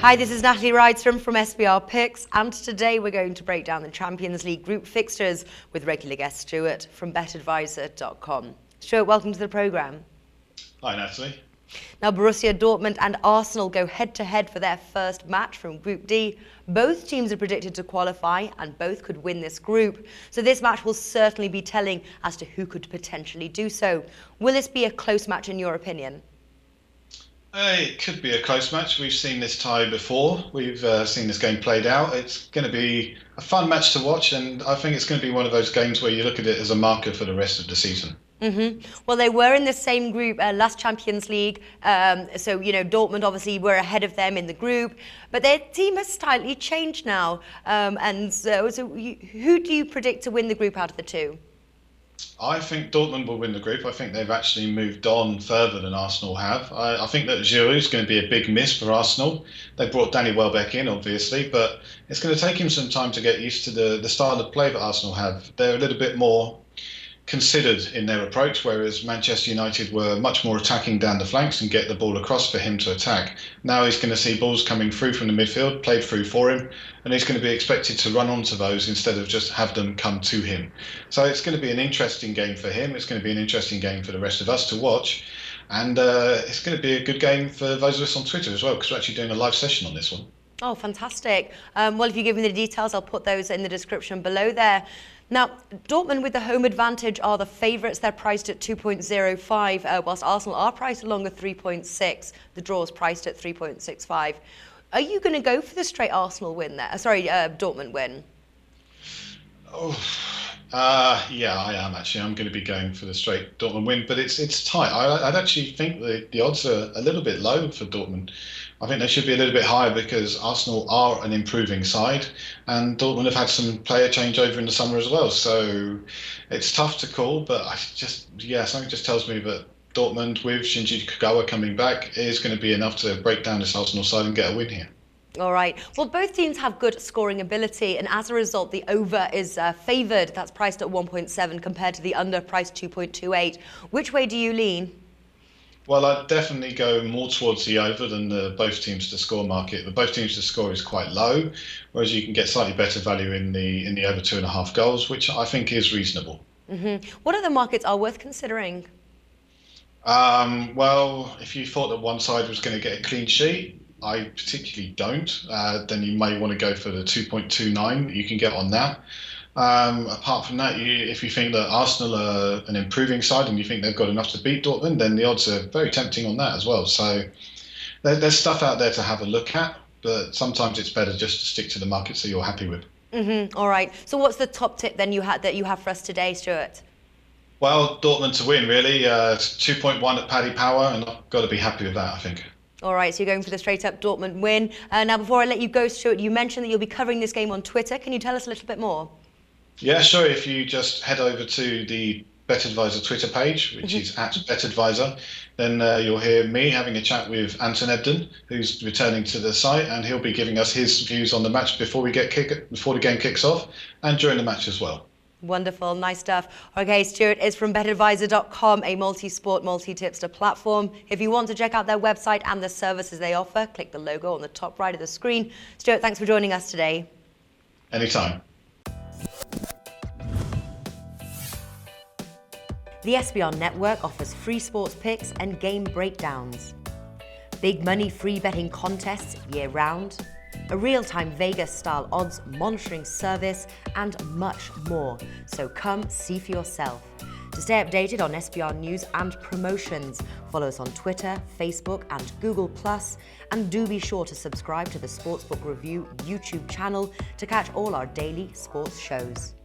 Hi, this is Natalie Rydstrom from SBR Picks, and today we're going to break down the Champions League group fixtures with regular guest Stuart from BetAdvisor.com. Stuart, welcome to the programme. Hi, Natalie. Now, Borussia Dortmund and Arsenal go head-to-head for their first match from Group D. Both teams are predicted to qualify, and both could win this group. So this match will certainly be telling as to who could potentially do so. Will this be a close match in your opinion? It could be a close match. We've seen this tie before. We've seen this game played out. It's going to be a fun match to watch, and I think it's going to be one of those games where you look at it as a marker for the rest of the season. Well, they were in the same group last Champions League, so Dortmund obviously were ahead of them in the group, but their team has slightly changed now. Who do you predict to win the group out of the two? I think Dortmund will win the group. I think they've actually moved on further than Arsenal have. I think that Giroud is going to be a big miss for Arsenal. They brought Danny Welbeck in, obviously, but it's going to take him some time to get used to the style of play that Arsenal have. They're a little bit more considered in their approach, whereas Manchester United were much more attacking down the flanks and get the ball across for him to attack. Now he's going to see balls coming through from the midfield, played through for him, and he's going to be expected to run onto those instead of just have them come to him. So it's going to be an interesting game for him. It's going to be an interesting game for the rest of us to watch. And it's going to be a good game for those of us on Twitter as well, because we're actually doing a live session on this one. Oh, fantastic. Well, if you give me the details, I'll put those in the description below there. Now, Dortmund with the home advantage are the favourites. They're priced at 2.05, whilst Arsenal are priced along at 3.6. The draw is priced at 3.65. Are you going to go for the straight Arsenal win there? Dortmund win? Yeah, I am actually. I'm going to be going for the straight Dortmund win, but it's tight. I'd actually think the odds are a little bit low for Dortmund. I think they should be a little bit higher because Arsenal are an improving side, and Dortmund have had some player changeover in the summer as well. So it's tough to call, but something just tells me that Dortmund with Shinji Kagawa coming back is going to be enough to break down this Arsenal side and get a win here. All right. Well, both teams have good scoring ability, and as a result, the over is favoured. That's priced at 1.7 compared to the under, priced 2.28. Which way do you lean? Well, I'd definitely go more towards the over than the both teams to score market. The both teams to score is quite low, whereas you can get slightly better value in the over 2.5 goals, which I think is reasonable. What other markets are worth considering? Well, if you thought that one side was going to get a clean sheet, I particularly don't. Then you may want to go for the 2.29 you can get on that. Apart from that, if you think that Arsenal are an improving side and you think they've got enough to beat Dortmund, then the odds are very tempting on that as well. So there's stuff out there to have a look at, but sometimes it's better just to stick to the markets that you're happy with. All right. So what's the top tip then that you have for us today, Stuart? Well, Dortmund to win, really. 2.1 at Paddy Power, and I've got to be happy with that, I think. All right, so you're going for the straight-up Dortmund win. Now, before I let you go, Stuart, you mentioned that you'll be covering this game on Twitter. Can you tell us a little bit more? Yeah, sure. If you just head over to the BetAdvisor Twitter page, which is at BetAdvisor, then you'll hear me having a chat with Anton Ebden, who's returning to the site, and he'll be giving us his views on the match before the game kicks off and during the match as well. Wonderful, nice stuff. Okay, Stuart is from BetAdvisor.com, a multi-sport, multi-tipster platform. If you want to check out their website and the services they offer, click the logo on the top right of the screen. Stuart, thanks for joining us today. Anytime. The SBR network offers free sports picks and game breakdowns, big money free betting contests year-round, a real-time Vegas-style odds monitoring service, and much more. So come see for yourself. To stay updated on SBR news and promotions, follow us on Twitter, Facebook, and Google+, and do be sure to subscribe to the Sportsbook Review YouTube channel to catch all our daily sports shows.